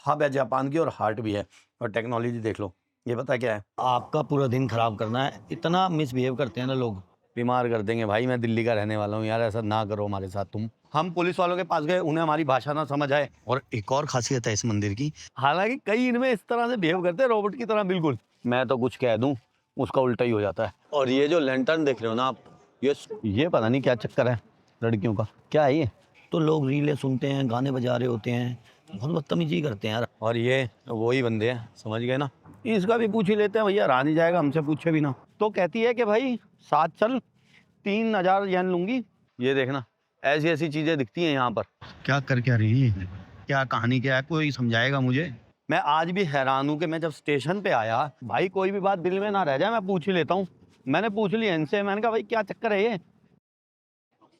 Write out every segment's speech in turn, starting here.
Hub है Japan की और हार्ट भी है। और टेक्नोलॉजी देख लो, ये पता क्या है, आपका पूरा दिन खराब करना है। इतना मिसबिहेव करते हैं ना लोग, बीमार कर देंगे। भाई मैं दिल्ली का रहने वाला हूँ यार, ऐसा ना करो हमारे साथ तुम। हम पुलिस वालों के पास गए, उन्हें हमारी भाषा ना समझ आए। और एक और खासियत है इस मंदिर की, हालांकि कई इनमें इस तरह से बिहेव करते हैं रोबोट की तरह बिल्कुल। मैं तो कुछ कह दूं उसका उल्टा ही हो जाता है। और ये जो लैंटर्न देख रहे हो ना आप, ये पता नहीं क्या चक्कर है लड़कियों का, क्या है ये। तो लोग रीलें सुनते हैं, गाने बजा रहे होते हैं, बहुत बदतमीजी करते हैं यार। और ये वही बंदे हैं, समझ गए ना। इसका भी पूछ ही लेते हैं, भैया रहा नहीं जाएगा हमसे पूछे भी ना। तो कहती है कि भाई साथ चल, 3,000 येन लूंगी। ये देखना, ऐसी ऐसी चीजें दिखती हैं यहाँ पर। क्या कर क्या रही है, क्या कहानी क्या है, कोई समझाएगा मुझे। मैं आज भी हैरान हूँ कि मैं जब स्टेशन पे आया, भाई कोई भी बात दिल में ना रह जाए, मैं पूछ ही लेता हूँ। मैंने पूछ लिया इनसे, मैंने कहा भाई क्या चक्कर है ये।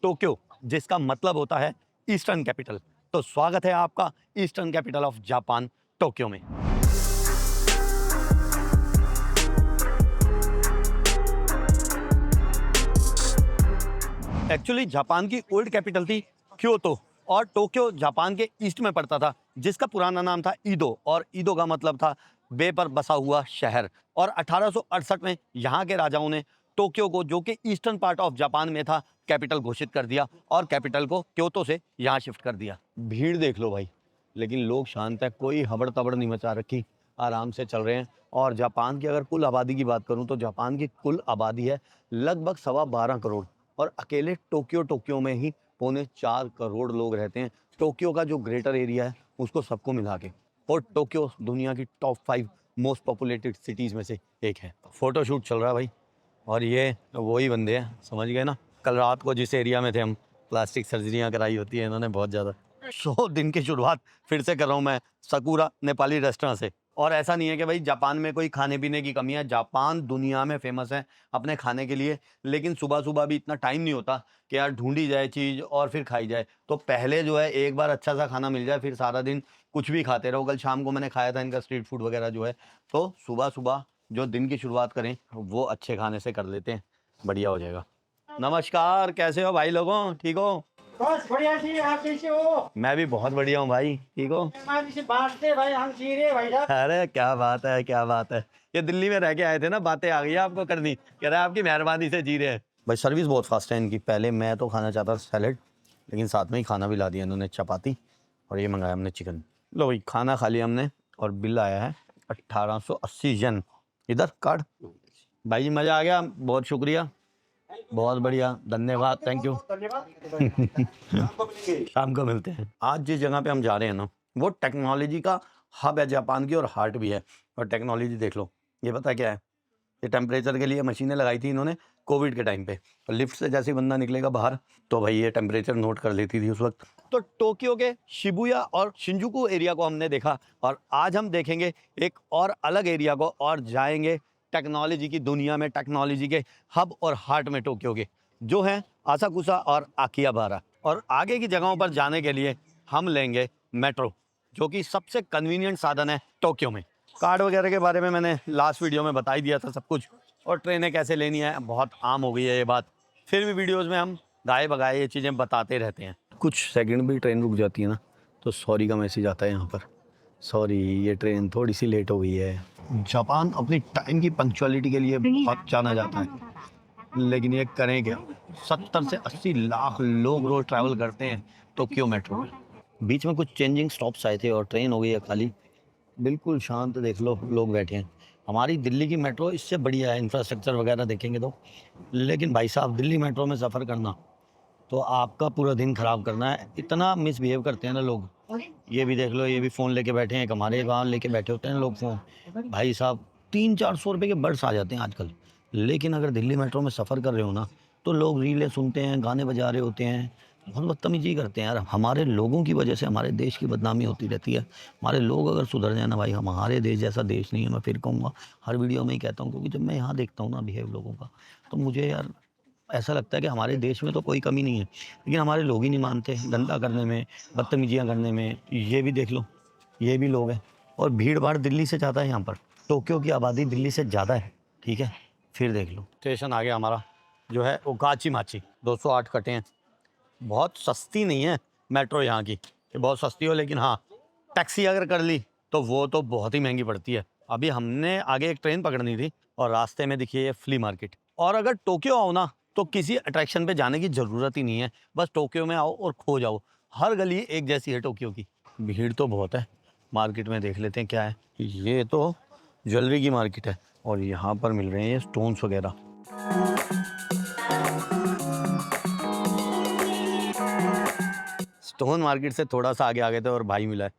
टोक्यो, जिसका मतलब होता है ईस्टर्न कैपिटल। तो स्वागत है आपका eastern capital of Japan, Tokyo में। एक्चुअली जापान की ओल्ड कैपिटल थी क्योतो, और टोक्यो जापान के ईस्ट में पड़ता था, जिसका पुराना नाम था ईदो, और ईदो का मतलब था बे पर बसा हुआ शहर। और 1868 में यहाँ के राजाओं ने टोक्यो को, जो कि ईस्टर्न पार्ट ऑफ जापान में था, कैपिटल घोषित कर दिया और कैपिटल को क्योतो से यहाँ शिफ्ट कर दिया। भीड़ देख लो भाई, लेकिन लोग शांत है, कोई हबड़ तबड़ नहीं मचा रखी, आराम से चल रहे हैं। और जापान की अगर कुल आबादी की बात करूं तो जापान की कुल आबादी है लगभग 12.25 करोड़, और अकेले टोक्यो में ही 3.25 करोड़ लोग रहते हैं। टोक्यो का जो ग्रेटर एरिया है उसको सबको मिला के। और टोक्यो दुनिया की टॉप 5 मोस्ट पॉपुलेटेड सिटीज़ में से एक है। फोटोशूट चल रहा है भाई, और ये वही बंदे हैं, समझ गए ना। कल रात को जिस एरिया में थे हम, प्लास्टिक सर्जरियाँ कराई होती है इन्होंने बहुत ज़्यादा। 100 दिन की शुरुआत फिर से कर रहा हूँ मैं सकुरा नेपाली रेस्टोरेंट से। और ऐसा नहीं है कि भाई जापान में कोई खाने पीने की कमी है, जापान दुनिया में फेमस है अपने खाने के लिए। लेकिन सुबह सुबह भी इतना टाइम नहीं होता कि यार ढूंढी जाए चीज़ और फिर खाई जाए। तो पहले जो है एक बार अच्छा सा खाना मिल जाए, फिर सारा दिन कुछ भी खाते रहो। कल शाम को मैंने खाया था इनका स्ट्रीट फूड वगैरह जो है। तो सुबह सुबह जो दिन की शुरुआत करें वो अच्छे खाने से कर लेते हैं, बढ़िया हो जाएगा। नमस्कार, कैसे हो भाई लोगों, ठीक हो? बस बढ़िया जी, आप कैसे हो? मैं भी बहुत बढ़िया हूँ भाई, ठीक हो? मेहरबानी से बांटते भाई, हम जी रहे भाई साहब। अरे क्या बात है, क्या बात है। ये दिल्ली में रह के आए थे ना, बातें आ गई आपको करनी, कह रहे हैं आपकी मेहरबानी से जी रहे हैं। भाई सर्विस बहुत फास्ट है इनकी। पहले मैं तो खाना चाहता था सैलेड, लेकिन साथ में ही खाना भी ला दिया इन्होंने, चपाती, और ये मंगाया हमने चिकन। लो भाई खाना खा लिया हमने, और बिल आया है 1880 येन। इधर कार्ड। भाई जी मज़ा आ गया, बहुत शुक्रिया, बहुत बढ़िया, धन्यवाद, थैंक यू। शाम को मिलते हैं। आज जिस जगह पे हम जा रहे हैं ना, वो टेक्नोलॉजी का हब है जापान की, और हार्ट भी है। और टेक्नोलॉजी देख लो, ये पता क्या है, ये टेम्परेचर के लिए मशीनें लगाई थी इन्होंने कोविड के टाइम पे। और लिफ्ट से जैसे ही बंदा निकलेगा बाहर, तो भाई ये टेम्परेचर नोट कर लेती थी उस वक्त। तो टोक्यो के शिबुया और शिंजुकू एरिया को हमने देखा, और आज हम देखेंगे एक और अलग एरिया को, और जाएंगे टेक्नोलॉजी की दुनिया में, टेक्नोलॉजी के हब और हार्ट में टोक्यो के, जो हैं आसाकुसा और आकिहाबारा। और आगे की जगहों पर जाने के लिए हम लेंगे मेट्रो, जो कि सबसे कन्वीनियंट साधन है टोक्यो में। कार्ड वगैरह के बारे में मैंने लास्ट वीडियो में बता ही दिया था सब कुछ, और ट्रेनें कैसे लेनी है बहुत आम हो गई है ये बात। फिर भी वीडियोस में हम गाए बगाए ये चीज़ें बताते रहते हैं। कुछ सेकंड भी ट्रेन रुक जाती है ना, तो सॉरी का मैसेज आता है यहाँ पर, सॉरी ये ट्रेन थोड़ी सी लेट हो गई है। जापान अपनी टाइम की पंक्चुअलिटी के लिए बहुत जाना जाता है, लेकिन ये करें क्या, 70 से 80 लाख लोग रोज ट्रैवल करते हैं टोक्यो मेट्रो में। बीच में कुछ चेंजिंग स्टॉप्स आए थे और ट्रेन हो गई है खाली, बिल्कुल शांत, देख लो लोग बैठे हैं। हमारी दिल्ली की मेट्रो इससे बढ़िया है, इंफ्रास्ट्रक्चर वगैरह देखेंगे तो। लेकिन भाई साहब दिल्ली मेट्रो में सफ़र करना तो आपका पूरा दिन ख़राब करना है। इतना मिसबिहेव करते हैं ना लोग, ये भी देख लो, ये भी फ़ोन लेके बैठे हैं, हमारे वहाँ लेके बैठे होते हैं लोग फ़ोन। भाई साहब 300-400 रुपये के बर्ड्स आ जाते हैं आजकल। लेकिन अगर दिल्ली मेट्रो में सफ़र कर रहे हो ना, तो लोग रीलें सुनते हैं, गाने बजा रहे होते हैं, बहुत बदतमीजी करते हैं यार। हमारे लोगों की वजह से हमारे देश की बदनामी होती रहती है। हमारे लोग अगर सुधर जाए ना भाई, हमारे देश जैसा देश नहीं है। मैं फिर कहूँगा, हर वीडियो में ही कहता हूँ, क्योंकि जब मैं यहाँ देखता हूँ ना बिहेव लोगों का, तो मुझे यार ऐसा लगता है कि हमारे देश में तो कोई कमी नहीं है, लेकिन हमारे लोग ही नहीं मानते, धंधा करने में, बदतमीजियाँ करने में। ये भी देख लो, ये भी लोग हैं। और भीड़ भाड़ दिल्ली से ज़्यादा है यहाँ पर, टोक्यो की आबादी दिल्ली से ज़्यादा है, ठीक है। फिर देख लो, स्टेशन आ गया हमारा, जो है वो गाची माची। 208 कटे हैं, बहुत सस्ती नहीं है मेट्रो यहाँ की, ये बहुत सस्ती हो, लेकिन हाँ टैक्सी अगर कर ली तो वो तो बहुत ही महंगी पड़ती है। अभी हमने आगे एक ट्रेन पकड़नी थी और रास्ते में दिखी ये फ्ली मार्केट। और अगर टोक्यो आओ ना तो किसी अट्रैक्शन पे जाने की ज़रूरत ही नहीं है, बस टोक्यो में आओ और खो जाओ। हर गली एक जैसी है टोक्यो की। भीड़ तो बहुत है। मार्केट में देख लेते हैं क्या है। ये तो ज्वेलरी की मार्केट है और यहाँ पर मिल रहे हैं ये स्टोन्स वगैरह। स्टोन मार्केट से थोड़ा सा आगे आ गए थे और भाई मिला है।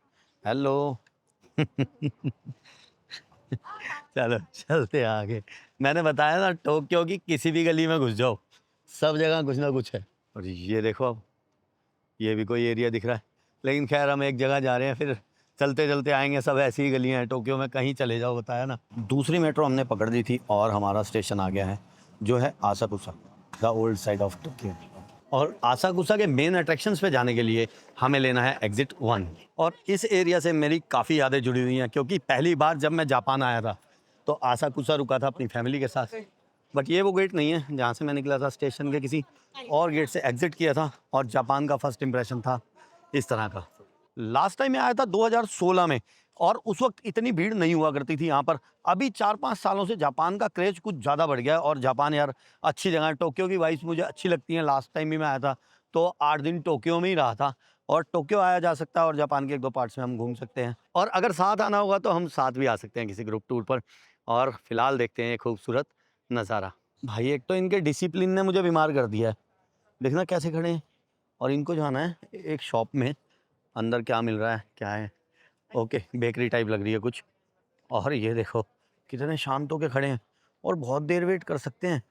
हेलो। चलो चलते हैं आगे। मैंने बताया ना टोक्यो की किसी भी गली में घुस जाओ, सब जगह कुछ ना कुछ है। और ये देखो अब ये भी कोई एरिया दिख रहा है, लेकिन खैर हम एक जगह जा रहे हैं, फिर चलते चलते आएंगे। सब ऐसी ही गलियां हैं टोक्यो में, कहीं चले जाओ, बताया ना। दूसरी मेट्रो हमने पकड़ ली थी और हमारा स्टेशन आ गया है जो है आसाकुसा, the old side of Tokyo. और आसाकुसा के मेन अट्रैक्शंस पे जाने के लिए हमें लेना है एग्जिट 1। और इस एरिया से मेरी काफ़ी यादें जुड़ी हुई हैं, क्योंकि पहली बार जब मैं जापान आया था तो आसाकुसा रुका था अपनी फैमिली के साथ। बट ये वो गेट नहीं है जहाँ से मैं निकला था, स्टेशन के किसी और गेट से एग्जिट किया था। और जापान का फर्स्ट इंप्रेशन था इस तरह का। लास्ट टाइम मैं आया था 2016 में और उस वक्त इतनी भीड़ नहीं हुआ करती थी यहाँ पर। अभी 4-5 सालों से जापान का क्रेज कुछ ज़्यादा बढ़ गया है। और जापान यार अच्छी जगह है, टोक्यो की वाइब्स मुझे अच्छी लगती हैं। लास्ट टाइम भी मैं आया था तो 8 दिन टोक्यो में ही रहा था। और टोक्यो आया जा सकता है और जापान के 1-2 पार्ट्स में हम घूम सकते हैं। और अगर साथ आना होगा तो हम साथ भी आ सकते हैं किसी ग्रुप टूर पर। और फिलहाल देखते हैं ये खूबसूरत नज़ारा। भाई एक तो इनके डिसिप्लिन ने मुझे बीमार कर दिया है, देखना कैसे खड़े हैं। और इनको जाना है एक शॉप में, अंदर क्या मिल रहा है क्या है। ओके, बेकरी टाइप लग रही है कुछ। और ये देखो कितने शांत होके खड़े हैं और बहुत देर वेट कर सकते हैं।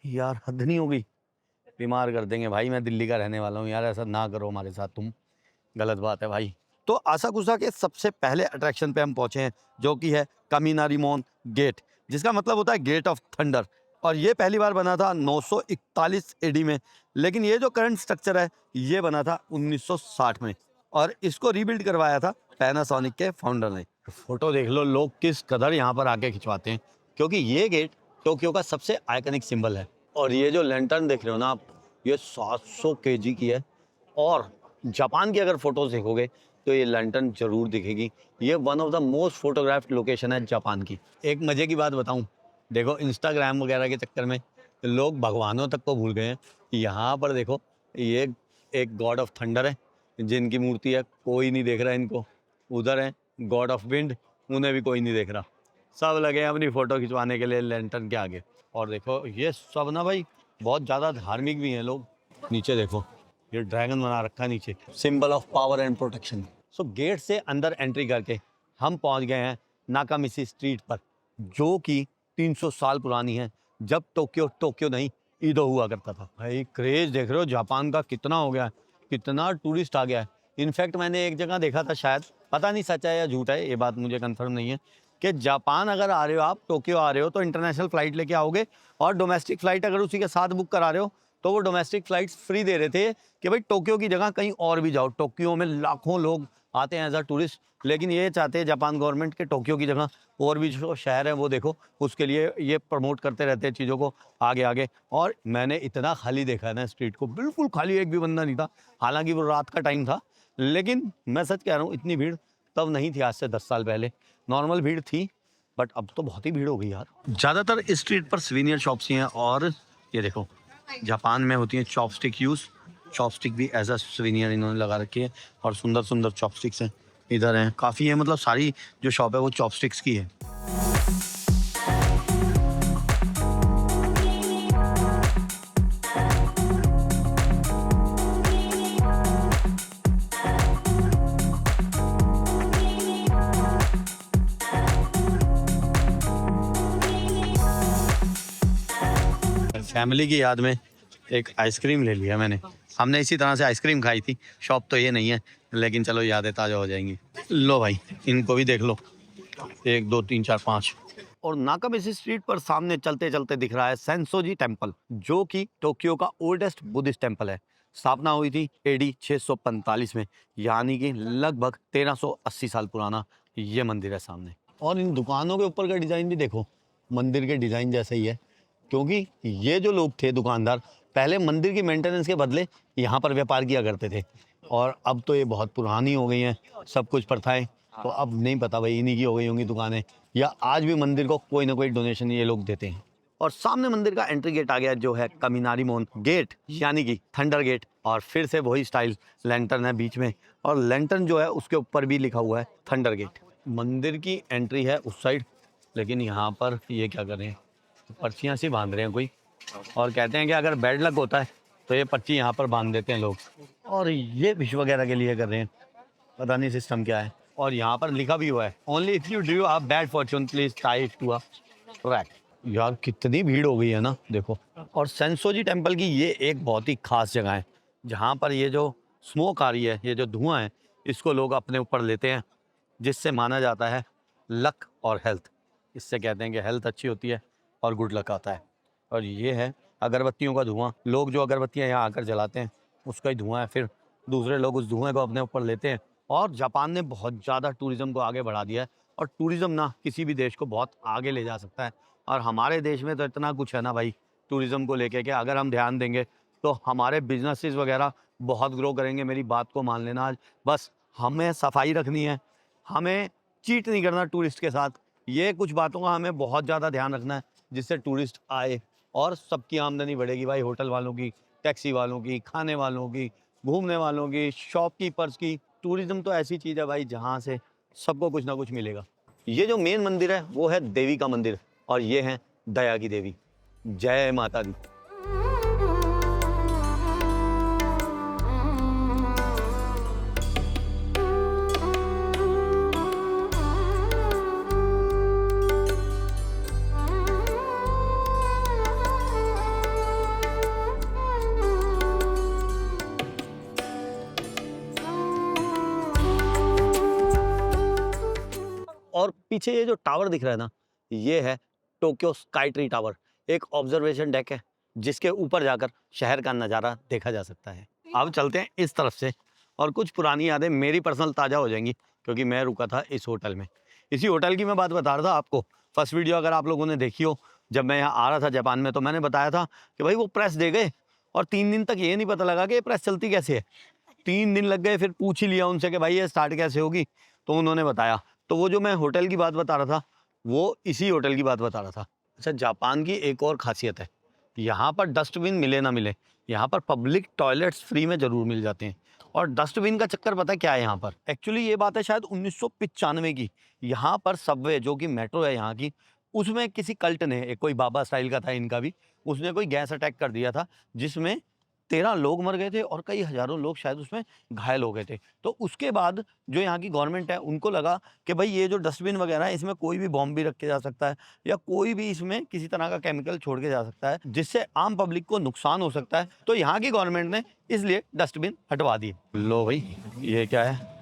यार हद नहीं होगी, बीमार कर देंगे भाई। मैं दिल्ली का रहने वाला हूँ यार, ऐसा ना करो हमारे साथ तुम, गलत बात है भाई। तो आसाकुसा के सबसे पहले अट्रैक्शन पे हम पहुंचे हैं जो कि है कामिनारीमोन गेट, जिसका मतलब होता है गेट ऑफ थंडर। और ये पहली बार बना था 941 एडी में, लेकिन ये जो करंट स्ट्रक्चर है ये बना था 1960 में। और इसको रीबिल्ड करवाया था पैनासोनिक के फाउंडर ने। फोटो देख लो लोग किस कदर यहाँ पर आके खिंचवाते हैं, क्योंकि ये गेट टोक्यो का सबसे आइकनिक सिंबल है। और ये जो लैंटर्न देख रहे हो ना आप, ये 700 केजी की है। और जापान की अगर फोटोज देखोगे तो ये लैंटर्न जरूर दिखेगी। ये one of the most photographed location है जापान की। एक मजे की बात बताऊं, देखो इंस्टाग्राम वगैरह के चक्कर में लोग भगवानों तक को भूल गए हैं। यहाँ पर देखो ये एक गॉड ऑफ थंडर है जिनकी मूर्ति है, कोई नहीं देख रहा इनको। उधर है गॉड ऑफ विंड, उन्हें भी कोई नहीं देख रहा। सब लगे हैं अपनी फ़ोटो खिंचवाने के लिए लैंटर्न के आगे। और देखो ये सब ना भाई बहुत ज़्यादा धार्मिक भी हैं लोग। नीचे देखो ये ड्रैगन बना रखा है नीचे, symbol of power and protection. So gate से अंदर एंट्री करके हम पहुंच गए हैं नाकामिशी स्ट्रीट पर, जो कि 300 साल पुरानी है, जब टोक्यो टोक्यो नहीं ईदो हुआ करता था। भाई क्रेज देख रहे हो जापान का कितना हो गया है, कितना टूरिस्ट आ गया है। इनफैक्ट मैंने एक जगह देखा था, शायद पता नहीं सच है या झूठ है, ये बात मुझे कंफर्म नहीं है, कि जापान अगर आ रहे हो आप, टोक्यो आ रहे हो तो इंटरनेशनल फ़्लाइट लेके आओगे और डोमेस्टिक फ़्लाइट अगर उसी के साथ बुक करा रहे हो तो वो डोमेस्टिक फ़्लाइट्स फ्री दे रहे थे कि भाई टोक्यो की जगह कहीं और भी जाओ। टोक्यो में लाखों लोग आते हैं एज अ टूरिस्ट, लेकिन ये चाहते हैं जापान गवर्नमेंट के टोक्यो की जगह और भी जो शहर है वो देखो, उसके लिए ये प्रमोट करते रहते हैं चीज़ों को आगे आगे। और मैंने इतना खाली देखा है ना स्ट्रीट को, बिल्कुल खाली, एक भी बंदा नहीं था। हालांकि वो रात का टाइम था, लेकिन मैं सच कह रहा हूँ इतनी भीड़ तब नहीं थी, आज से 10 साल पहले नॉर्मल भीड़ थी, बट अब तो बहुत ही भीड़ हो गई यार। ज़्यादातर इस स्ट्रीट पर स्वीनियर शॉप्स ही हैं। और ये देखो जापान में होती है चॉपस्टिक यूज़, चॉपस्टिक भी एज अ स्वीनियर इन्होंने लगा रखी है। और सुंदर सुंदर चॉपस्टिक्स हैं इधर हैं, काफ़ी है, मतलब सारी जो शॉप है वो चॉपस्टिक्स की है। फैमिली की याद में एक आइसक्रीम ले लिया मैंने। हमने इसी तरह से आइसक्रीम खाई थी, शॉप तो ये नहीं है, लेकिन चलो यादें ताज़ा हो जाएंगी। लो भाई इनको भी देख लो, 1 2 3 4 5। और नाकामिशी स्ट्रीट पर सामने चलते चलते दिख रहा है सेंसोजी टेम्पल, जो कि टोक्यो का ओल्डेस्ट बुद्धिस्ट टेम्पल है। स्थापना हुई थी एडी 645 में, यानी कि लगभग 1380 साल पुराना ये मंदिर है सामने। और इन दुकानों के ऊपर का डिज़ाइन भी देखो, मंदिर के डिज़ाइन जैसे ही है, क्योंकि ये जो लोग थे दुकानदार पहले मंदिर की मेंटेनेंस के बदले यहाँ पर व्यापार किया करते थे। और अब तो ये बहुत पुरानी हो गई हैं सब कुछ प्रथाएं, तो अब नहीं पता भाई इन्हीं की हो गई होंगी दुकानें, या आज भी मंदिर को कोई ना कोई डोनेशन ये लोग देते हैं। और सामने मंदिर का एंट्री गेट आ गया जो है कमिनारी मोन गेट, यानी कि थंडर गेट। और फिर से वही स्टाइल, लैंटर्न है बीच में, और लैंटर्न जो है उसके ऊपर भी लिखा हुआ है थंडर गेट। मंदिर की एंट्री है उस साइड, लेकिन यहाँ पर ये क्या कर रहे हैं, पर्चियाँ सी बांध रहे हैं कोई, और कहते हैं कि अगर बैड लक होता है तो ये पर्ची यहाँ पर बांध देते हैं लोग, और ये विश वगैरह के लिए कर रहे हैं, पता नहीं सिस्टम क्या है। और यहाँ पर लिखा भी हुआ है only if you due a bad fortune please tie it to a rack. यार कितनी भीड़ हो गई है ना, देखो। और सेंसोजी टेम्पल की ये एक बहुत ही खास जगह है, जहाँ पर ये जो स्मोक आ रही है, ये जो धुआं है, इसको लोग अपने ऊपर लेते हैं, जिससे माना जाता है लक और हेल्थ। इससे कहते हैं कि हेल्थ अच्छी होती है और गुड लक आता है। और ये है अगरबत्तियों का धुआं, लोग जो अगरबत्तियाँ यहाँ आकर जलाते हैं उसका ही धुआं है, फिर दूसरे लोग उस धुएं को अपने ऊपर लेते हैं। और जापान ने बहुत ज़्यादा टूरिज़्म को आगे बढ़ा दिया है, और टूरिज़्म ना किसी भी देश को बहुत आगे ले जा सकता है। और हमारे देश में तो इतना कुछ है ना भाई टूरिज़्म को लेके, कि अगर हम ध्यान देंगे तो हमारे बिजनेसेस वगैरह बहुत ग्रो करेंगे। मेरी बात को मान लेना आज, बस हमें सफाई रखनी है, हमें चीट नहीं करना टूरिस्ट के साथ। ये कुछ बातों का हमें बहुत ज़्यादा ध्यान रखना है, जिससे टूरिस्ट आए और सबकी आमदनी बढ़ेगी भाई, होटल वालों की, टैक्सी वालों की, खाने वालों की, घूमने वालों की, शॉपकीपर्स की। टूरिज्म तो ऐसी चीज़ है भाई जहाँ से सबको कुछ ना कुछ मिलेगा। ये जो मेन मंदिर है वो है देवी का मंदिर, और ये है दया की देवी। जय माता दी। और पीछे ये जो टावर दिख रहा है ना, ये है टोक्यो स्काई ट्री टावर। एक ऑब्जर्वेशन डेक है जिसके ऊपर जाकर शहर का नज़ारा देखा जा सकता है। अब चलते हैं इस तरफ से, और कुछ पुरानी यादें मेरी पर्सनल ताज़ा हो जाएंगी, क्योंकि मैं रुका था इस होटल में। इसी होटल की मैं बात बता रहा था आपको। फर्स्ट वीडियो अगर आप लोगों ने देखी हो, जब मैं यहाँ आ रहा था जापान में, तो मैंने बताया था कि भाई वो प्रेस दे गए, और 3 दिन तक ये नहीं पता लगा कि ये प्रेस चलती कैसे है। 3 दिन लग गए, फिर पूछ ही लिया उनसे कि भाई ये स्टार्ट कैसे होगी, तो उन्होंने बताया। तो वो जो मैं होटल की बात बता रहा था, वो इसी होटल की बात बता रहा था। अच्छा, जापान की एक और खासियत है, यहाँ पर डस्टबिन मिले ना मिले, यहाँ पर पब्लिक टॉयलेट्स फ्री में ज़रूर मिल जाते हैं। और डस्टबिन का चक्कर पता है क्या है यहाँ पर? एक्चुअली ये बात है शायद 1995 की। यहाँ पर सबवे जो कि मेट्रो है यहाँ की, उसमें किसी कल्ट ने, एक कोई बाबा स्टाइल का था इनका भी, उसने कोई गैस अटैक कर दिया था, जिसमें 13 लोग मर गए थे और कई हज़ारों लोग शायद उसमें घायल हो गए थे। तो उसके बाद जो यहाँ की गवर्नमेंट है, उनको लगा कि भाई ये जो डस्टबिन वगैरह है, इसमें कोई भी बॉम्ब भी रख के जा सकता है, या कोई भी इसमें किसी तरह का केमिकल छोड़ के जा सकता है, जिससे आम पब्लिक को नुकसान हो सकता है। तो यहाँ की गवर्नमेंट ने इसलिए डस्टबिन हटवा दिए। लो भाई, ये क्या है?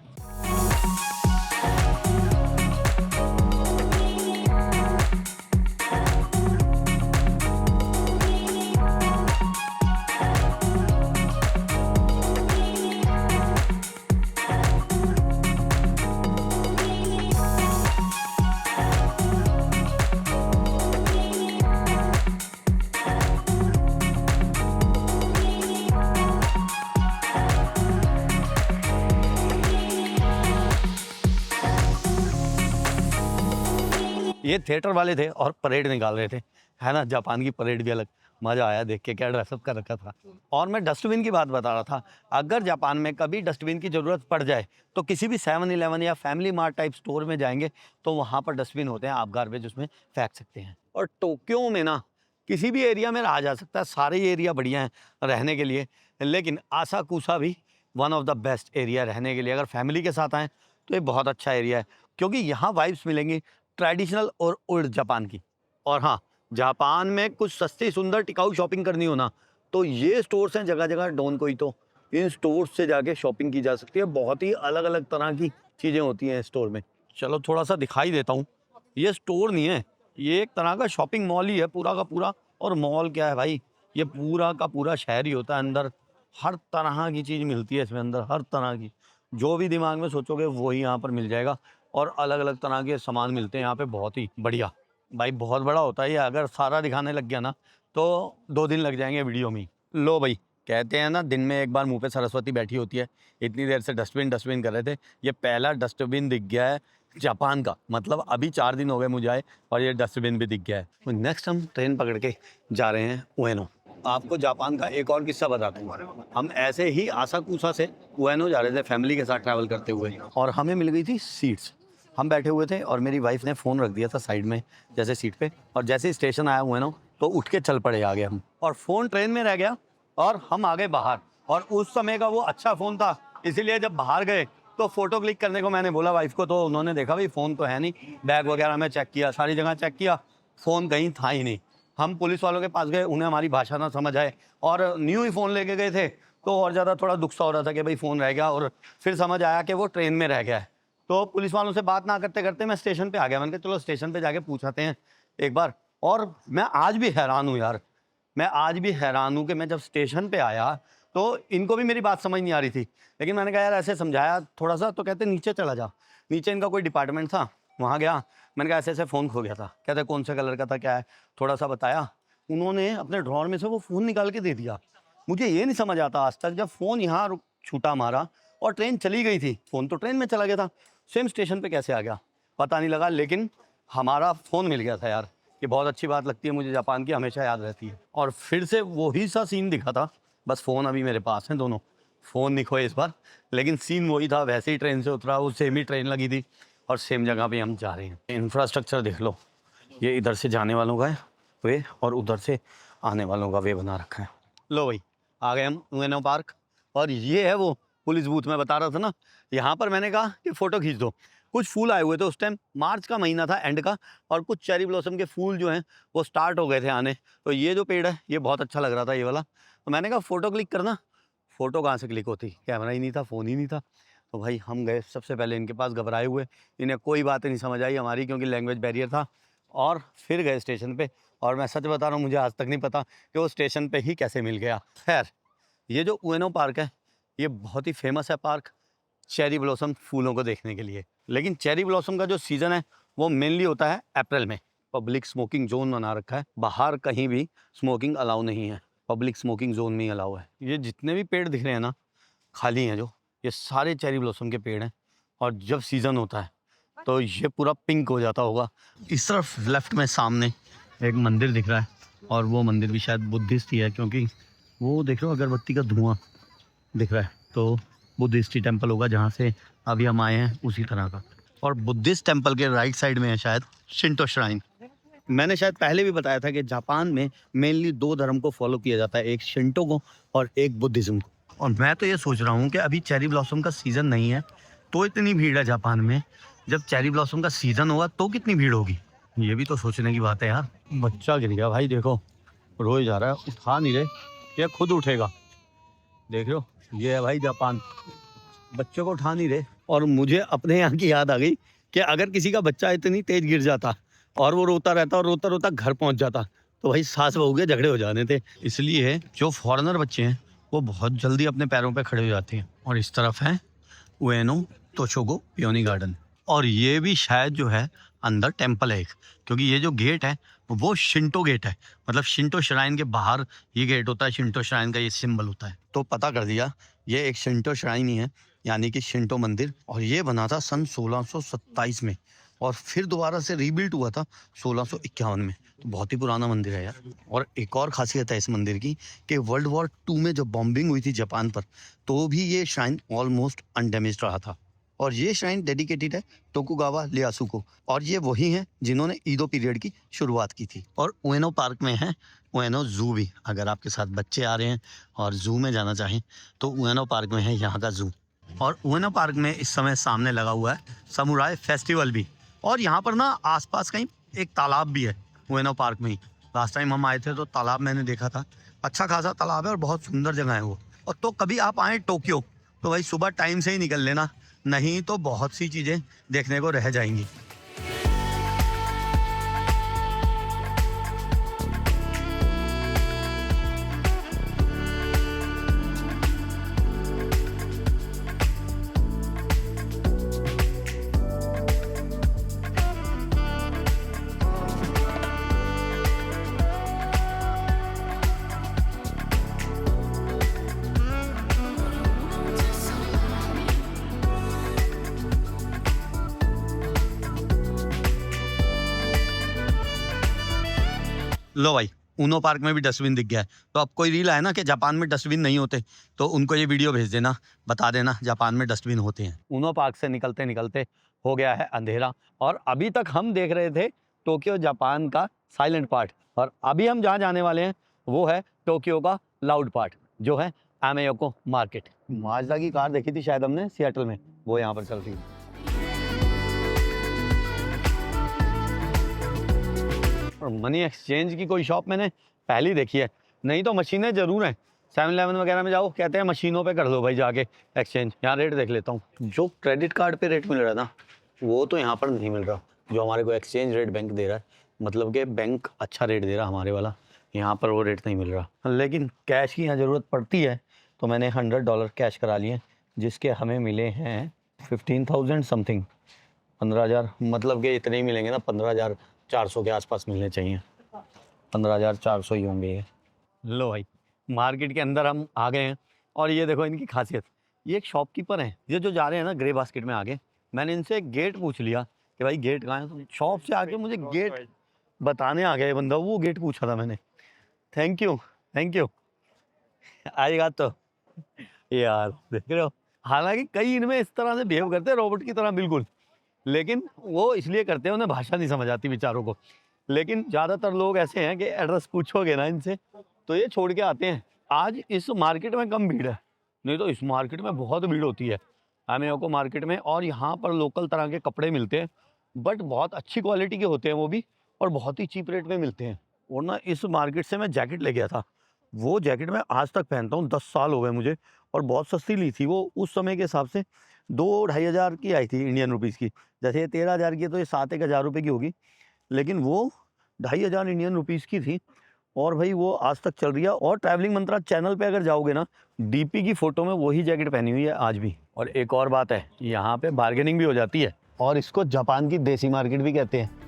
ये थिएटर वाले थे और परेड निकाल रहे थे, है ना। जापान की परेड भी अलग, मज़ा आया देख के, क्या ड्रेसअप कर रखा था। और मैं डस्टबिन की बात बता रहा था, अगर जापान में कभी डस्टबिन की ज़रूरत पड़ जाए तो किसी भी 7-Eleven या फैमिली मार्ट टाइप स्टोर में जाएंगे तो वहाँ पर डस्टबिन होते हैं, आप गार्बेज उसमें फेंक सकते हैं। और टोक्यो में ना किसी भी एरिया में रहा जा सकता है, सारे एरिया बढ़िया हैं रहने के लिए, लेकिन आसाकुसा भी one of the best area रहने के लिए। अगर फैमिली के साथ आएँ तो ये बहुत अच्छा एरिया है, क्योंकि यहाँ वाइब्स मिलेंगी ट्रेडिशनल और ओल्ड जापान की। और हाँ, जापान में कुछ सस्ती सुंदर टिकाऊ शॉपिंग करनी हो ना, तो ये स्टोर्स हैं जगह जगह डॉन कोई, तो इन स्टोर्स से जाके शॉपिंग की जा सकती है। बहुत ही अलग अलग तरह की चीज़ें होती हैं स्टोर में। चलो थोड़ा सा दिखाई देता हूँ। ये स्टोर नहीं है, ये एक तरह का शॉपिंग मॉल ही है पूरा का पूरा। और मॉल क्या है भाई, ये पूरा का पूरा शहर ही होता है। अंदर हर तरह की चीज़ मिलती है इसमें, अंदर हर तरह की, जो भी दिमाग में सोचोगे वही यहाँ पर मिल जाएगा। और अलग अलग तरह के सामान मिलते हैं यहाँ पे, बहुत ही बढ़िया। भाई बहुत बड़ा होता है ये, अगर सारा दिखाने लग गया ना तो 2 दिन लग जाएंगे वीडियो में ही। लो भाई, कहते हैं ना, दिन में एक बार मुंह पे सरस्वती बैठी होती है। इतनी देर से डस्टबिन कर रहे थे, ये पहला डस्टबिन दिख गया है जापान का। मतलब अभी 4 दिन हो गए मुझे आए और ये डस्टबिन भी दिख गया है। तो नेक्स्ट हम ट्रेन पकड़ के जा रहे हैं उएनो। आपको जापान का एक और किस्सा बताता हूँ। हम ऐसे ही आसाकुसा से उएनो जा रहे थे फैमिली के साथ ट्रैवल करते हुए, और हमें मिल गई थी सीट्स। हम बैठे हुए थे और मेरी वाइफ ने फ़ोन रख दिया था साइड में जैसे सीट पे, और जैसे ही स्टेशन आया उएनो तो उठ के चल पड़े आगे हम, और फ़ोन ट्रेन में रह गया और हम आ गए बाहर। और उस समय का वो अच्छा फ़ोन था, इसीलिए जब बाहर गए तो फ़ोटो क्लिक करने को मैंने बोला वाइफ को, तो उन्होंने देखा भाई फ़ोन तो है नहीं। बैग वगैरह में चेक किया, सारी जगह चेक किया, फ़ोन कहीं था ही नहीं। हम पुलिस वालों के पास गए, उन्हें हमारी भाषा ना समझ आए, और न्यू ही फ़ोन लेके गए थे, तो और ज़्यादा थोड़ा दुख सा हो रहा था कि भाई फ़ोन रह गया। और फिर समझ आया कि वो ट्रेन में रह गया है। तो पुलिस वालों से बात ना करते करते मैं स्टेशन पे आ गया। मैंने कहा चलो स्टेशन पे जाके पूछाते हैं एक बार। और मैं आज भी हैरान हूँ यार, मैं आज भी हैरान हूँ कि मैं जब स्टेशन पे आया तो इनको भी मेरी बात समझ नहीं आ रही थी, लेकिन मैंने कहा यार ऐसे समझाया थोड़ा सा, तो कहते नीचे चला जा। नीचे इनका कोई डिपार्टमेंट था, वहाँ गया। मैंने कहा ऐसे ऐसे फ़ोन खो गया था। कहते कौन से कलर का था, क्या है, थोड़ा सा बताया। उन्होंने अपने ड्रॉर में से वो फ़ोन निकाल के दे दिया। मुझे ये नहीं समझ आता आज तक, जब फ़ोन यहाँ छूटा मारा और ट्रेन चली गई थी, फ़ोन तो ट्रेन में चला गया था, सेम स्टेशन पे कैसे आ गया पता नहीं लगा, लेकिन हमारा फ़ोन मिल गया था यार। ये बहुत अच्छी बात लगती है मुझे, जापान की हमेशा याद रहती है। और फिर से वही सा सीन दिखा था, बस फ़ोन अभी मेरे पास हैं दोनों, फ़ोन नहीं खोए इस बार, लेकिन सीन वही था। वैसे ही ट्रेन से उतरा, वो सेम ही ट्रेन लगी थी और सेम जगह पे हम जा रहे हैं। इंफ्रास्ट्रक्चर देख लो, ये इधर से जाने वालों का है वे, और उधर से आने वालों का वे बना रखा है। लो भाई आ गए हम उएनो पार्क, और ये है वो पुलिस बूथ मैं बता रहा था ना। यहाँ पर मैंने कहा कि फ़ोटो खींच दो। कुछ फूल आए हुए थे उस टाइम, मार्च का महीना था एंड का, और कुछ चेरी ब्लॉसम के फूल जो हैं वो स्टार्ट हो गए थे आने। तो ये जो पेड़ है ये बहुत अच्छा लग रहा था, ये वाला। तो मैंने कहा फ़ोटो क्लिक करना। फ़ोटो कहाँ से क्लिक होती, कैमरा ही नहीं था, फ़ोन ही नहीं था। तो भाई हम गए सबसे पहले इनके पास घबराए हुए, इन्हें कोई बात नहीं समझ आई हमारी, क्योंकि लैंग्वेज बैरियर था। और फिर गए स्टेशन पे, और मैं सच बता रहा हूँ मुझे आज तक नहीं पता कि वो स्टेशन पे ही कैसे मिल गया। खैर, ये जो उएनो पार्क है ये बहुत ही फेमस है पार्क चेरी ब्लॉसम फूलों को देखने के लिए। लेकिन चेरी ब्लॉसम का जो सीज़न है वो मेनली होता है अप्रैल में। पब्लिक स्मोकिंग जोन बना रखा है, बाहर कहीं भी स्मोकिंग अलाउ नहीं है, पब्लिक स्मोकिंग जोन में ही अलाउ है। ये जितने भी पेड़ दिख रहे हैं ना खाली हैं, जो ये सारे चेरी ब्लॉसम के पेड़ हैं। और जब सीज़न होता है तो ये पूरा पिंक हो जाता होगा। इस तरफ लेफ्ट में सामने एक मंदिर दिख रहा है, और वो मंदिर भी शायद बुद्धिस्ट ही है, क्योंकि वो देख लो अगरबत्ती का धुआं दिख रहा है, तो बुद्धिस्ट ही टेम्पल होगा जहाँ से अभी हम आए हैं उसी तरह का। और बुद्धिस्ट टेम्पल के राइट साइड में है शायद शिंटो श्राइन। मैंने शायद पहले भी बताया था कि जापान में मेनली 2 धर्म को फॉलो किया जाता है, एक शिंटो को और एक बुद्धिज़्म को। और मैं तो ये सोच रहा हूँ कि अभी चेरी ब्लॉसम का सीज़न नहीं है तो इतनी भीड़ है जापान में, जब चेरी ब्लॉसम का सीज़न होगा तो कितनी भीड़ होगी, ये भी तो सोचने की बात है यार। बच्चा गिर गया भाई, देखो रोए जा रहा है, उठा नहीं रहे, ये खुद उठेगा। देख लो ये है भाई जापान, बच्चों को उठा नहीं रहे। और मुझे अपने यहाँ की याद आ गई कि अगर किसी का बच्चा इतनी तेज गिर जाता और वो रोता रहता और रोता रोता घर पहुँच जाता तो भाई सास बहू के झगड़े हो जाने थे। इसलिए जो फॉरेनर बच्चे हैं वो बहुत जल्दी अपने पैरों पे खड़े हो जाते हैं। और इस तरफ है उएनो तोशोगो पियोनी गार्डन, और ये भी शायद जो है अंदर टेम्पल है एक, क्योंकि ये जो गेट है वो शिंटो गेट है, मतलब शिंटो श्राइन के बाहर ये गेट होता है, शिंटो श्राइन का ये सिंबल होता है। तो पता कर दिया ये एक शिंटो श्राइन ही है, यानी कि शिंटो मंदिर, और ये बना था सन 1627 में, और फिर दोबारा से रीबिल्ट हुआ था 1651 में। तो बहुत ही पुराना मंदिर है यार। और एक और खासियत है इस मंदिर की कि वर्ल्ड वॉर 2 में जब बॉम्बिंग हुई थी जापान पर, तो भी ये श्राइन ऑलमोस्ट अनडैमेज्ड रहा था। और ये श्राइन डेडिकेटेड है टोकुगावा लेयासु को, और ये वही हैं जिन्होंने ईदो पीरियड की शुरुआत की थी। और उएनो पार्क में है उएनो जू भी, अगर आपके साथ बच्चे आ रहे हैं और जू में जाना चाहें तो उएनो पार्क में है यहाँ का जू। और उएनो पार्क में इस समय सामने लगा हुआ है समुराई फेस्टिवल भी, और यहाँ पर ना आसपास कहीं एक तालाब भी है उएनो पार्क में ही। लास्ट टाइम हम आए थे तो तालाब मैंने देखा था, अच्छा खासा तालाब है और बहुत सुंदर जगह है वो। और तो कभी आप आएँ टोक्यो तो भाई सुबह टाइम से ही निकल लेना, नहीं तो बहुत सी चीज़ें देखने को रह जाएंगी। लो भाई, ऊनो पार्क में भी डस्टबिन दिख गया है। तो अब कोई रील आए ना कि जापान में डस्टबिन नहीं होते, तो उनको ये वीडियो भेज देना, बता देना जापान में डस्टबिन होते हैं। ऊनो पार्क से निकलते निकलते हो गया है अंधेरा, और अभी तक हम देख रहे थे टोक्यो जापान का साइलेंट पार्ट, और अभी हम जहाँ जाने वाले हैं वो है टोक्यो का लाउड पार्ट, जो है अमेयोको मार्केट। माजदा की कार देखी थी शायद हमने सियाटल में, वो यहाँ पर चल रही है। और मनी एक्सचेंज की कोई शॉप मैंने पहली देखी है, नहीं तो मशीनें ज़रूर हैं। 7-Eleven वगैरह में जाओ, कहते हैं मशीनों पे कर लो भाई जाके एक्सचेंज। यहाँ रेट देख लेता हूँ, जो क्रेडिट कार्ड पे रेट मिल रहा था वो तो यहाँ पर नहीं मिल रहा, जो हमारे को एक्सचेंज रेट बैंक दे रहा है, मतलब कि बैंक अच्छा रेट दे रहा है हमारे वाला, यहाँ पर वो रेट नहीं मिल रहा। लेकिन कैश की यहाँ ज़रूरत पड़ती है, तो मैंने $100 कैश करा लिए, जिसके हमें मिले हैं 15,000 समथिंग, 15,000, मतलब कि इतने ही मिलेंगे ना, 15,400 के आसपास मिलने चाहिए, 15,400 ही होंगे ये। लो भाई, मार्केट के अंदर हम आ गए हैं, और ये देखो इनकी खासियत, ये एक शॉपकीपर हैं, ये जो जा रहे हैं ना ग्रे बास्केट में आगे, मैंने इनसे गेट पूछ लिया कि भाई गेट कहाँ है, तो शॉप से आके मुझे गेट बताने आ गया ये बंदा, वो गेट पूछा था मैंने। Thank you, thank you. आएगा तो यार, देख रहे हो, हालांकि कई इनमें इस तरह से बिहेव करते हैं रोबोट की तरह बिल्कुल, लेकिन वो इसलिए करते हैं, उन्हें भाषा नहीं समझ आती बेचारों को। लेकिन ज़्यादातर लोग ऐसे हैं कि एड्रेस पूछोगे ना इनसे तो ये छोड़ के आते हैं। आज इस मार्केट में कम भीड़ है, नहीं तो इस मार्केट में बहुत भीड़ होती है अमेयोको मार्केट में, और यहाँ पर लोकल तरह के कपड़े मिलते हैं, बट बहुत अच्छी क्वालिटी के होते हैं वो भी, और बहुत ही चीप रेट में मिलते हैं। और ना इस मार्केट से मैं जैकेट ले गया था, वो जैकेट मैं आज तक पहनता हूँ, 10 साल हो गए मुझे, और बहुत सस्ती ली थी वो, उस समय के हिसाब से 2-2.5 हज़ार की आई थी इंडियन रुपीज़ की। जैसे ये 13,000 की है तो ये 7-1 हज़ार रुपये की होगी, लेकिन वो 2.5 हज़ार इंडियन रुपीज़ की थी, और भाई वो आज तक चल रही है। और ट्रैवलिंग मंत्रा चैनल पे अगर जाओगे ना, डीपी की फ़ोटो में वही जैकेट पहनी हुई है आज भी। और एक और बात है, यहाँ पे बार्गेनिंग भी हो जाती है, और इसको जापान की देसी मार्केट भी कहते हैं।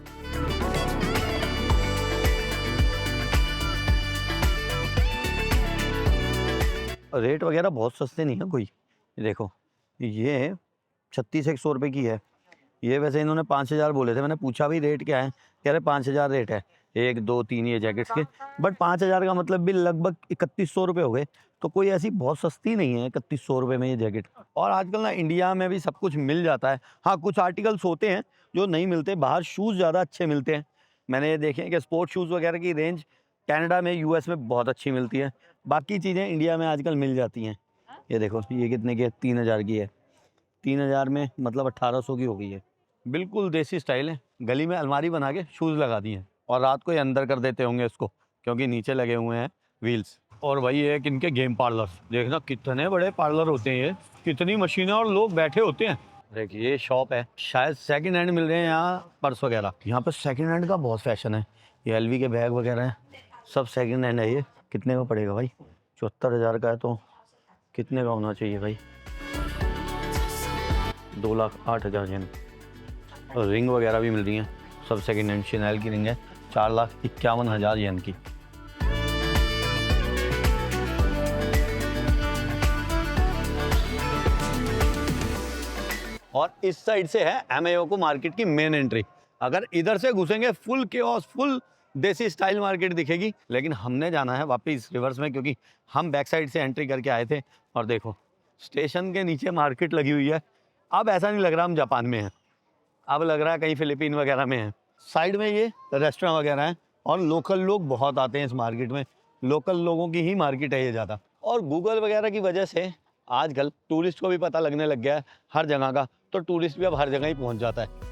रेट वगैरह बहुत सस्ते नहीं है कोई, ये देखो, ये 3600 रुपये की है, ये वैसे इन्होंने 5,000 बोले थे, मैंने पूछा भी रेट क्या है, कह रहे 5,000 रेट है, 1, 2, 3 ये जैकेट्स के, बट 5,000 का मतलब भी लगभग 3100 रुपये हो गए, तो कोई ऐसी बहुत सस्ती नहीं है 3100 रुपये में ये जैकेट। और आजकल ना इंडिया में भी सब कुछ मिल जाता है, हाँ कुछ आर्टिकल्स होते हैं जो नहीं मिलते, बाहर शूज़ ज़्यादा अच्छे मिलते हैं, मैंने ये देखे हैं कि स्पोर्ट शूज़ वगैरह की रेंज कनाडा में, यूएस में बहुत अच्छी मिलती है, बाकी चीज़ें इंडिया में आजकल मिल जाती हैं। ये देखो, ये कितने की है, 3,000 की है, 3,000 में मतलब 1,800 की हो गई है, बिल्कुल देसी स्टाइल है। गली में अलमारी बना के शूज़ लगा दिए हैं, और रात को ये अंदर कर देते होंगे इसको, क्योंकि नीचे लगे हुए हैं व्हील्स। और भाई ये एक इनके गेम पार्लर, देखना कितने बड़े पार्लर होते हैं ये, कितनी मशीनें और लोग बैठे होते हैं। देखिए ये शॉप है, शायद सेकंड हैंड मिल रहे हैं यहाँ पर्स वगैरह, यहाँ पर सेकंड हैंड का बहुत फैशन है, ये LV के बैग वगैरह हैं, सब सेकंड हैंड है। ये कितने का पड़ेगा भाई, 74,000 का है, तो कितने का होना चाहिए भाई, 2,08,000 येन। और रिंग वगैरह भी मिल रही हैं, सब सेकंड हैंड, शनेल की रिंग है 4,51,000 येन की। और इस साइड से है अमेयोको मार्केट की मेन एंट्री, अगर इधर से घुसेंगे फुल केओस, फुल देसी स्टाइल मार्केट दिखेगी, लेकिन हमने जाना है वापस रिवर्स में, क्योंकि हम बैक साइड से एंट्री करके आए थे। और देखो स्टेशन के नीचे मार्केट लगी हुई है, अब ऐसा नहीं लग रहा हम जापान में हैं, अब लग रहा है कहीं फिलीपीन वगैरह में है। साइड में ये रेस्टोरेंट वगैरह हैं, और लोकल लोग बहुत आते हैं इस मार्केट में, लोकल लोगों की ही मार्केट है ये ज़्यादा। और गूगल वगैरह की वजह से आजकल टूरिस्ट को भी पता लगने लग गया है हर जगह का, तो टूरिस्ट भी अब हर जगह ही पहुंच जाता है।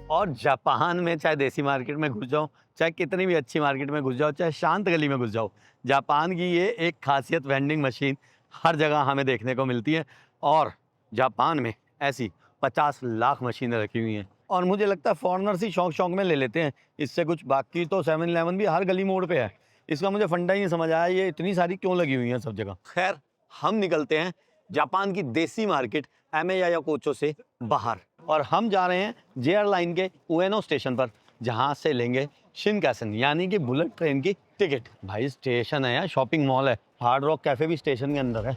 और जापान में चाहे देसी मार्केट में घुस जाओ, चाहे कितनी भी अच्छी मार्केट में घुस जाओ, चाहे शांत गली में घुस जाओ, जापान की ये एक खासियत, वेंडिंग मशीन हर जगह हमें देखने को मिलती है। और जापान में ऐसी 50 लाख मशीनें रखी हुई हैं, और मुझे लगता है फॉरेनर्स ही शौक शौक में ले लेते हैं इससे कुछ, बाकी तो 7-Eleven भी हर गली मोड़ पे है, इसका मुझे फंडा ही नहीं समझ आया ये इतनी सारी क्यों लगी हुई हैं सब जगह। खैर हम निकलते हैं जापान की देसी मार्केट अमेयाकोचो से बाहर, और हम जा रहे हैं JR लाइन के उएनो स्टेशन पर, जहाँ से लेंगे शिनकानसेन यानी कि बुलेट ट्रेन की टिकट। भाई स्टेशन है या शॉपिंग मॉल है, हार्ड रॉक कैफे भी स्टेशन के अंदर है।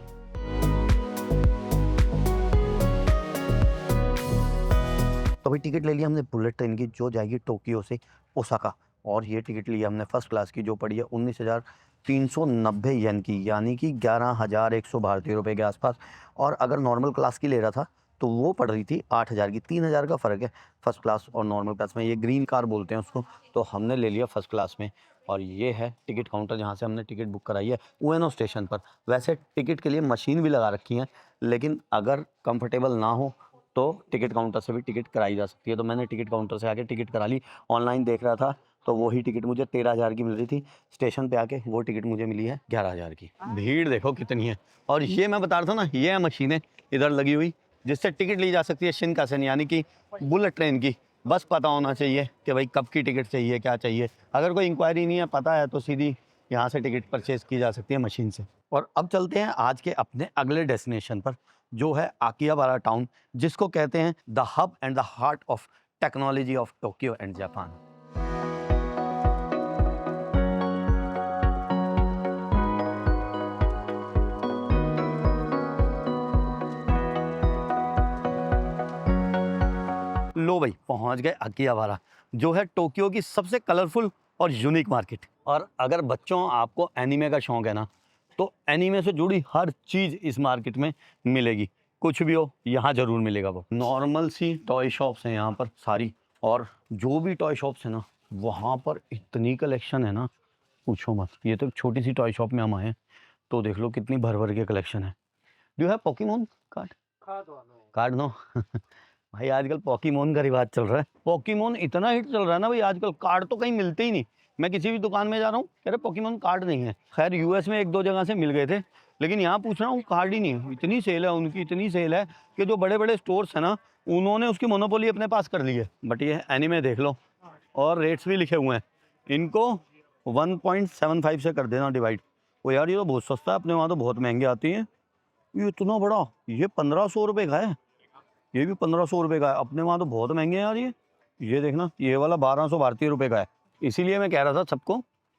तो भाई टिकट ले लिया हमने बुलेट ट्रेन की जो जाएगी टोक्यो से ओसाका, और ये टिकट ली हमने फर्स्ट क्लास की जो पड़ी है 19,390 येन की, यानी कि 11,100 भारतीय रुपए के आसपास। और अगर नॉर्मल क्लास की ले रहा था तो वो पड़ रही थी 8,000 की। 3,000 का फ़र्क है फर्स्ट क्लास और नॉर्मल क्लास में। ये ग्रीन कार बोलते हैं उसको, तो हमने ले लिया फर्स्ट क्लास में। और ये है टिकट काउंटर जहाँ से हमने टिकट बुक कराई है, उएनो स्टेशन पर। वैसे टिकट के लिए मशीन भी लगा रखी है, लेकिन अगर कंफर्टेबल ना हो तो टिकट काउंटर से भी टिकट कराई जा सकती है। तो मैंने टिकट काउंटर से आके टिकट करा ली। ऑनलाइन देख रहा था तो वही टिकट मुझे 13,000 की मिल रही थी, स्टेशन पे आके वो टिकट मुझे मिली है 11,000 की। भीड़ देखो कितनी है। और ये मैं बता रहा था ना, ये है मशीनें इधर लगी हुई जिससे टिकट ली जा सकती है शिनकानसेन यानी कि बुलेट ट्रेन की। बस पता होना चाहिए कि भाई कब की टिकट चाहिए, क्या चाहिए। अगर कोई इंक्वायरी नहीं है, पता है, तो सीधी यहाँ से टिकट परचेज की जा सकती है मशीन से। और अब चलते हैं आज के अपने अगले डेस्टिनेशन पर, जो है आकिहाबारा टाउन, जिसको कहते हैं the hub and the heart of technology of Tokyo and Japan. लो भाई पहुंच गए आकिहाबारा, जो है टोक्यो की सबसे कलरफुल और यूनिक मार्केट। और अगर बच्चों आपको एनीमे का शौक है ना, तो एनीमे से जुड़ी हर चीज़ इस मार्केट में मिलेगी। कुछ भी हो यहाँ ज़रूर मिलेगा। वो नॉर्मल सी टॉय शॉप्स हैं यहाँ पर सारी, और जो भी टॉय शॉप्स है ना वहाँ पर इतनी कलेक्शन है ना, पूछो मत। ये तो एक छोटी सी टॉय शॉप में हम आए हैं, तो देख लो कितनी भर भर के कलेक्शन है। Do you have pokemon card? Card no. भाई आजकल पोकेमोन का रिवाज चल रहा है। पोकेमोन इतना हिट चल रहा है ना भाई, आजकल कार्ड तो कहीं मिलते ही नहीं। मैं किसी भी दुकान में जा रहा हूँ, कह रहे पोकेमोन कार्ड नहीं है। खैर यूएस में एक दो जगह से मिल गए थे, लेकिन यहाँ पूछ रहा हूँ कार्ड ही नहीं है। इतनी सेल है उनकी, इतनी सेल है कि जो बड़े बड़े स्टोर्स है ना, उन्होंने उसकी मोनोपोली अपने पास कर ली है। बट ये एनीमे देख लो, और रेट्स भी लिखे हुए हैं। इनको 1.75 से कर देना डिवाइड। ओ यार ये तो बहुत सस्ता है, अपने वहाँ तो बहुत महंगे आती हैं। ये इतना बड़ा, ये 1,500 रुपये का है। ये भी 1,500 रुपये का है, अपने वहाँ तो बहुत महंगे हैं यार। ये देखना, ये वाला 1,200 भारतीय रुपये का है। इसीलिए मैं कह रहा था सबको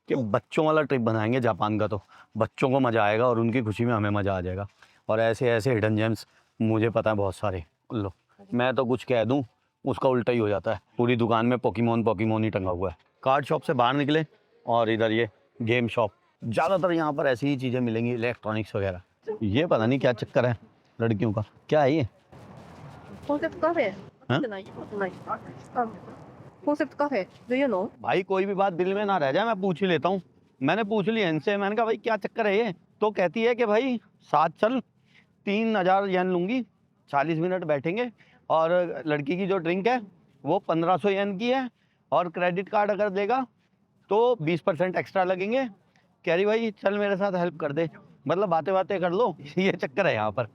कि बच्चों वाला ट्रिप बनाएंगे जापान का, तो बच्चों को मज़ा आएगा और उनकी खुशी में हमें मज़ा आ जाएगा। और ऐसे ऐसे हिडन जेम्स मुझे पता है बहुत सारे। लो मैं तो कुछ कह दूँ उसका उल्टा ही हो जाता है। पूरी दुकान में पोकेमोन पोकेमोन ही टंगा हुआ है। कार्ड शॉप से बाहर निकले और इधर ये गेम शॉप, ज़्यादातर यहाँ पर ऐसी ही चीज़ें मिलेंगी, इलेक्ट्रॉनिक्स वगैरह। ये पता नहीं क्या चक्कर है लड़कियों का, क्या है ये? コンセプトカフェहाँ? ってないことないあコンセプトカフェ Do you know? भाई कोई भी बात दिल में ना रह जाए, मैं पूछ ही लेता हूँ। मैंने पूछ लिया इनसे, मैंने कहा भाई क्या चक्कर है ये? तो कहती है कि भाई साथ चल, 3,000 येन लूँगी, 40 मिनट बैठेंगे, और लड़की की जो ड्रिंक है वो 1,500 येन की है, और क्रेडिट कार्ड अगर देगा तो 20% एक्स्ट्रा लगेंगे। कह रही भाई चल मेरे साथ हेल्प कर दे, मतलब बातें बातें कर लो। ये चक्कर है यहाँ पर।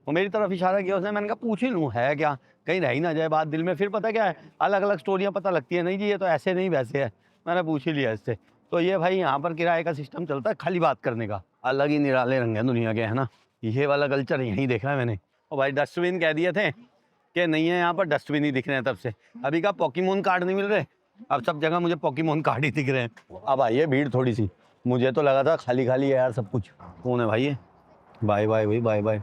वो मेरी तरफ इशारा किया उसने, मैंने कहा पूछ ही लूँ है क्या, कहीं रह ही ना जाए बात दिल में। फिर पता क्या है, अलग अलग स्टोरियाँ पता लगती है, नहीं जी ये तो ऐसे नहीं वैसे है। मैंने पूछ ही लिया इससे। तो ये भाई यहाँ पर किराए का सिस्टम चलता है, खाली बात करने का। अलग ही निराले रंग है दुनिया के, है ना। ये वाला कल्चर यहीं देखा है मैंने। और भाई डस्टबिन कह दिए थे कि नहीं है यहाँ पर, डस्टबिन ही दिख रहे हैं तब से। अभी का पोकेमोन कार्ड नहीं मिल रहे, अब सब जगह मुझे पोकेमोन कार्ड ही दिख रहे हैं। अब आई है भीड़ थोड़ी सी, मुझे तो लगा था खाली खाली है यार सब कुछ। कौन है भाई ये? बाय बाय भाई, बाय बाय।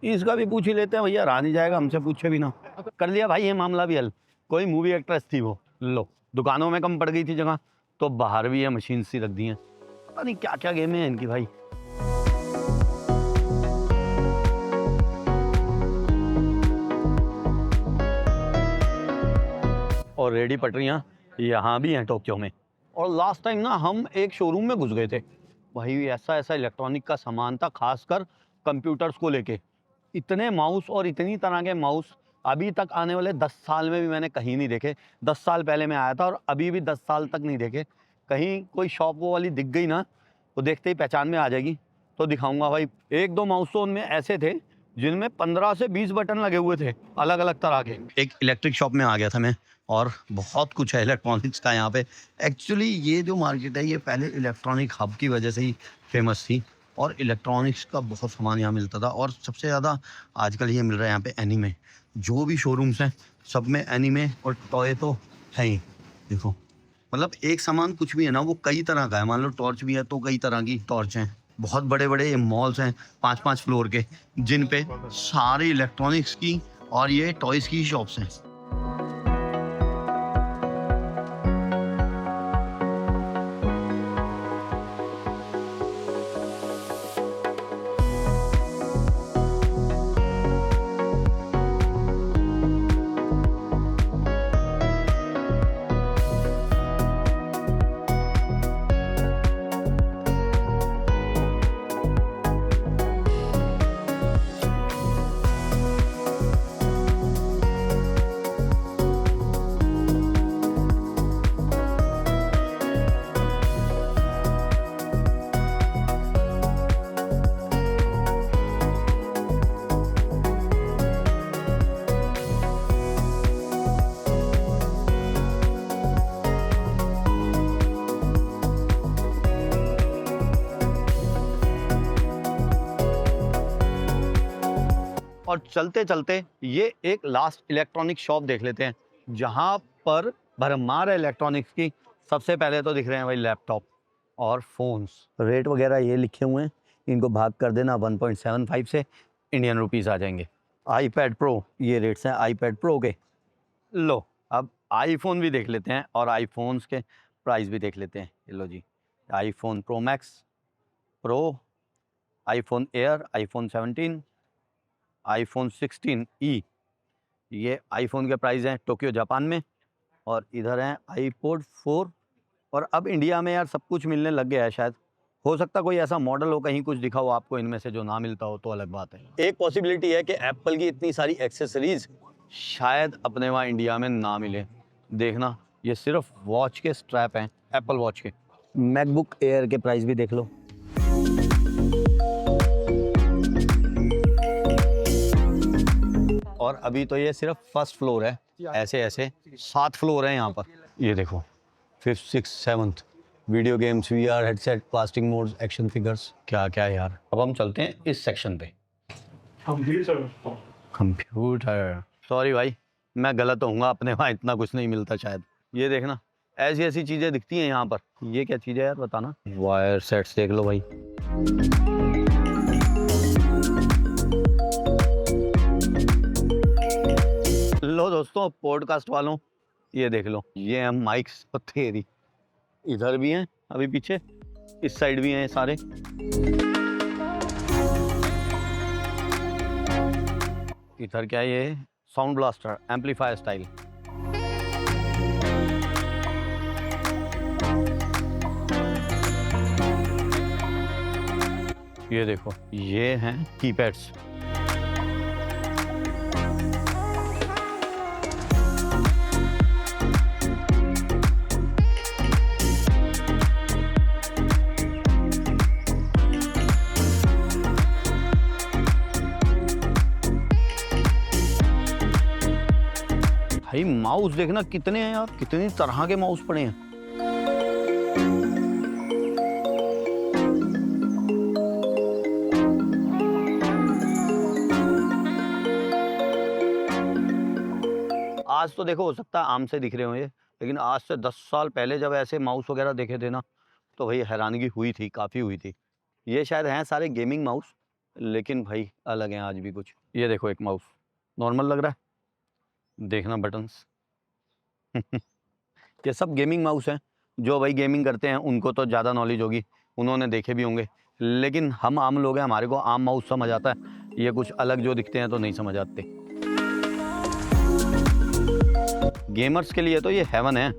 इसका भी पूछ ही लेते हैं भैया, रहा नहीं जाएगा हमसे पूछे भी ना। कर लिया भाई ये मामला भी हल। कोई मूवी एक्ट्रेस थी वो। लो दुकानों में कम पड़ गई थी जगह, तो बाहर भी ये मशीन सी रख दी हैं। पता नहीं क्या क्या गेम है इनकी भाई। और रेडी पटरियाँ यहाँ भी हैं टोक्यो में। और लास्ट टाइम ना हम एक शोरूम में घुस गए थे भाई, ऐसा ऐसा इलेक्ट्रॉनिक का सामान था, खासकर कंप्यूटर्स को लेके। इतने माउस और इतनी तरह के माउस अभी तक आने वाले 10 साल में भी मैंने कहीं नहीं देखे। 10 साल पहले मैं आया था और अभी भी 10 साल तक नहीं देखे। कहीं कोई शॉप वो वाली दिख गई ना, तो देखते ही पहचान में आ जाएगी, तो दिखाऊंगा भाई। एक दो माउस तो उनमें ऐसे थे जिनमें 15 से 20 बटन लगे हुए थे, अलग अलग तरह के। एक इलेक्ट्रिक शॉप में आ गया था मैं, और बहुत कुछ है इलेक्ट्रॉनिक्स का यहाँ पे। एक्चुअली ये जो मार्केट है ये पहले इलेक्ट्रॉनिक हब की वजह से ही फेमस थी, और इलेक्ट्रॉनिक्स का बहुत सामान यहाँ मिलता था। और सबसे ज़्यादा आजकल ये मिल रहा है यहाँ पे एनीमे। जो भी शोरूम्स हैं सब में एनीमे और टॉय तो है ही। देखो मतलब एक सामान कुछ भी है ना, वो कई तरह का है। मान लो टॉर्च भी है तो कई तरह की टॉर्च हैं। बहुत बड़े बड़े मॉल्स हैं 5-5 फ्लोर के, जिन पे सारे इलेक्ट्रॉनिक्स की और ये टॉयज की शॉप्स हैं। और चलते चलते ये एक लास्ट इलेक्ट्रॉनिक शॉप देख लेते हैं, जहाँ पर भरमार है इलेक्ट्रॉनिक्स की। सबसे पहले तो दिख रहे हैं भाई लैपटॉप और फोन्स। रेट वगैरह ये लिखे हुए हैं, इनको भाग कर देना 1.75 से, इंडियन रुपीस आ जाएंगे। आईपैड प्रो, ये रेट्स हैं आईपैड प्रो के। लो अब आईफोन भी देख लेते हैं और आईफोन्स के प्राइस भी देख लेते हैं। ये लो जी, iPhone pro max, pro, iPhone air, iPhone 17, iPhone 16e। ये आईफोन के प्राइस हैं टोक्यो जापान में। और इधर हैं आईपॉड 4। और अब इंडिया में यार सब कुछ मिलने लग गया है। शायद हो सकता कोई ऐसा मॉडल हो, कहीं कुछ दिखा हो आपको इनमें से जो ना मिलता हो, तो अलग बात है। एक पॉसिबिलिटी है कि एप्पल की इतनी सारी एक्सेसरीज शायद अपने वहाँ इंडिया में ना मिले। देखना, ये सिर्फ वॉच के स्ट्रैप हैं, एप्पल वॉच के। मैकबुक एयर के प्राइस भी देख लो। और अभी तो ये सिर्फ फर्स्ट फ्लोर है, ऐसे ऐसे 7 फ्लोर हैं यहाँ पर। ये देखो 5th 6th 7th, video games, VR headset, plastic modes, action figures, क्या क्या यार। अब हम चलते हैं इस सेक्शन पे, कंप्यूटर। सॉरी भाई, मैं गलत होऊंगा, अपने वहाँ इतना कुछ नहीं मिलता शायद। ये देखना, ऐसी ऐसी चीज़ें दिखती हैं यहाँ पर। ये क्या चीज़ है यार, बताना। वायर सेट्स देख लो भाई। लो दोस्तों, पॉडकास्ट वालों, ये देख लो, ये हैं माइक्स। तेरी इधर भी हैं, अभी पीछे इस साइड भी हैं सारे। इधर क्या है, ये साउंड ब्लास्टर एम्पलीफायर स्टाइल। ये देखो, ये हैं कीपैड्स। भाई माउस देखना कितने हैं यार, कितनी तरह के माउस पड़े हैं। आज तो देखो हो सकता है आम से दिख रहे होंगे, लेकिन आज से 10 साल पहले जब ऐसे माउस वगैरह देखे थे ना, तो भाई हैरानगी हुई थी, काफ़ी हुई थी। ये शायद हैं सारे गेमिंग माउस, लेकिन भाई अलग हैं आज भी कुछ। ये देखो, एक माउस नॉर्मल लग रहा है, देखना बटन्स। ये सब गेमिंग माउस हैं। जो भाई गेमिंग करते हैं उनको तो ज़्यादा नॉलेज होगी, उन्होंने देखे भी होंगे। लेकिन हम आम लोग हैं, हमारे को आम माउस समझ आता है, ये कुछ अलग जो दिखते हैं तो नहीं समझ आते। गेमर्स के लिए तो ये हेवन है।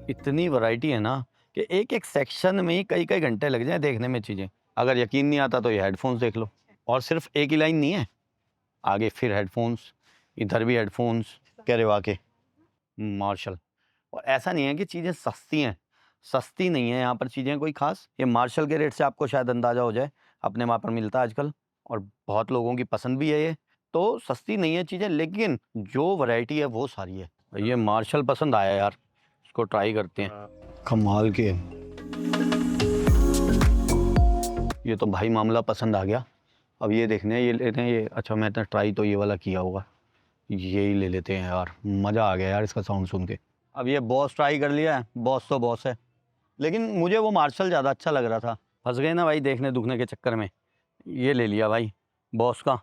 इतनी वैरायटी है ना कि एक एक सेक्शन में ही कई कई घंटे लग जाए देखने में चीज़ें। अगर यकीन नहीं आता तो ये हेडफोन्स देख लो। और सिर्फ एक ही लाइन नहीं है, आगे फिर हेडफोन्स, इधर भी हेडफोन्स कैरेवा के मार्शल। और ऐसा नहीं है कि चीज़ें सस्ती हैं, सस्ती नहीं है यहाँ पर चीज़ें कोई खास। ये मार्शल के रेट से आपको शायद अंदाज़ा हो जाए, अपने वहाँ पर मिलता है आजकल और बहुत लोगों की पसंद भी है ये। तो सस्ती नहीं है चीज़ें, लेकिन जो वैरायटी है वो सारी है। ये मार्शल पसंद आया यार, इसको ट्राई करते हैं। कमाल के, ये तो भाई मामला पसंद आ गया। अब ये देखने हैं, ये लेते हैं ये। अच्छा मैंने ट्राई तो ये वाला किया होगा, यही ले लेते हैं यार। मज़ा आ गया यार इसका साउंड सुन के। अब ये बॉस ट्राई कर लिया है, बॉस तो बॉस है, लेकिन मुझे वो मार्शल ज़्यादा अच्छा लग रहा था। फंस गए ना भाई देखने दुखने के चक्कर में, ये ले लिया भाई बॉस का।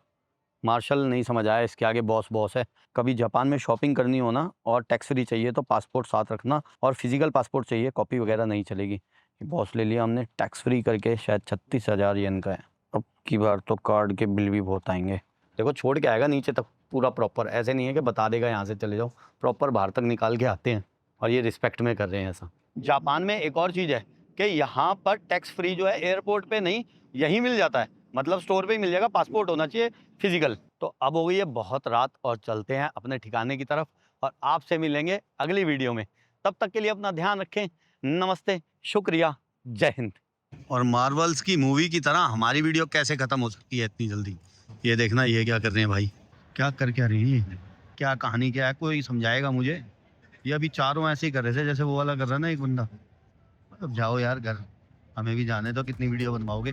मार्शल नहीं समझ आया, इसके आगे बॉस बॉस है। कभी जापान में शॉपिंग करनी हो ना और टैक्स फ्री चाहिए तो पासपोर्ट साथ रखना, और फिजिकल पासपोर्ट चाहिए, कॉपी वगैरह नहीं चलेगी। बॉस ले लिया हमने टैक्स फ्री करके, शायद 36,000 येन का है। अब की बार तो कार्ड के बिल भी बहुत आएंगे। देखो छोड़ के आएगा नीचे तक पूरा प्रॉपर, ऐसे नहीं है कि बता देगा यहाँ से चले जाओ, प्रॉपर बाहर तक निकाल के आते हैं। और ये रिस्पेक्ट में कर रहे हैं ऐसा। जापान में एक और चीज़ है कि यहाँ पर टैक्स फ्री जो है एयरपोर्ट पे नहीं, यहीं मिल जाता है, मतलब स्टोर पे ही मिल जाएगा। पासपोर्ट होना चाहिए फिजिकल। तो अब हो गई है बहुत रात और चलते हैं अपने ठिकाने की तरफ, और आपसे मिलेंगे अगली वीडियो में। तब तक के लिए अपना ध्यान रखें। नमस्ते, शुक्रिया, जय हिंद। और मार्वल्स की मूवी की तरह हमारी वीडियो कैसे ख़त्म हो सकती है इतनी जल्दी, ये देखना। ये क्या कर रहे हैं भाई, क्या रहे हैं, क्या कहानी क्या है, कोई समझाएगा मुझे? ये अभी चारों ऐसे ही कर रहे थे जैसे वो वाला कर रहा है ना एक बंदा। अब जाओ यार घर, हमें भी जाने दो, कितनी वीडियो बनवाओगे।